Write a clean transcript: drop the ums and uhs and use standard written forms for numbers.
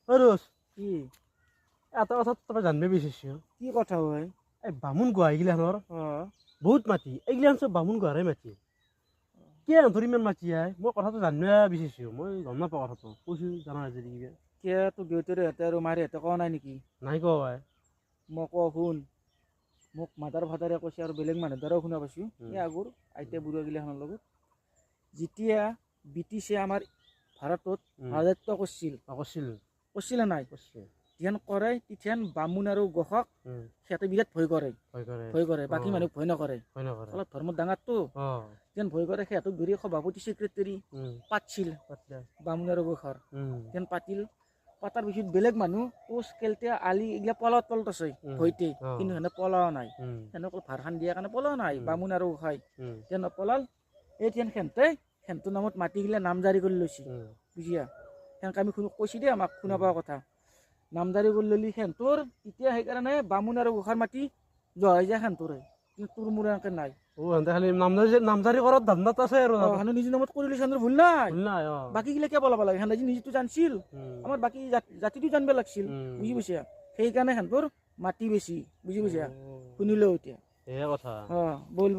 ৰোজ কি এটা কথা তবে জানবে বিচাৰিছো কি কথা হয় এই বামুণ গোৱা এইগিলাখনৰ অ বহুত মাটি এইগিলাখন চব বামুণ গোৱাৰে মাটি কি ধৰি ইমান মাটি আই মই কথাটো জানিব বিচাৰিছো মই গম নাপাওঁ কথাটো কৈছো জানা যদি কিবা কিয় তোৰ দেউতাৰে হেঁতে আৰু মাৰে হেঁতে কোৱা নাই নেকি নাই কোৱা আই মই কওঁ শুন মোক মাদাৰ ফাদাৰে কৈছে আৰু বেলেগ মানুহৰ দ্বাৰাও শুনা পাইছোঁ এই আগৰ আইতা বুঢ়াগিলাখনৰ লগত যেতিয়া ব্ৰিটিছে আমাৰ ভাৰতত ৰাজত্ব কৰিছিল কৰিছিলে নাই যেন কৰে তেথেন বামুণ আৰু গোসাক সিহঁতে বিৰাট ভয় কৰে বাকী মানুহ ভয় নকৰে অলপ ধৰ্মত ডাঙৰটো যেন ভয় কৰে সিহঁতক ধৰি সভাপতি ছেক্ৰেটাৰী পাতিছিল বামুণ আৰু গোসাৰ যেন পাতিল পাতাৰ পিছত বেলেগ মানুহ কোচ কেলতে আলি এইগিলা পলাৱত আছে ভয়তে কিন্তু সেনে পলাৱা নাই সেনেকৈ ভাৰখান দিয়াৰ কাৰণে পলাৱা নাই বামুণ আৰু গোসাই যেন নপলাল এই যেন সেন্তৰ নামত মাটিগিলা নাম জাৰি কৰি লৈছে বুজিয়া সেনেকৈ আমি কৈছে দেই আমাক শুনা পোৱা কথা নামজাৰি কৰি ল'লি সেন্তৰ তেতিয়া সেইকাৰণে বামুণ আৰু গোসাৰ মাটি জহাই যায় সেন্তৰে কিন্তু তোৰ মোৰ এনেকৈ নাই খালি নামজাৰি কৰাত ধান্দাত আছে আৰু সেনে নিজৰ নামত কৰি লৈছে ভুল নাই বাকীগিলা কিয় পলাব লাগে সেনে নিজেতো জানছিল আমাৰ বাকী জাতিটো জানিব লাগিছিল বুজি পাইছা সেইকাৰণে সেন্তৰ মাটি বেছি বুজি পাইছা শুনিলেও এতিয়া কথা বল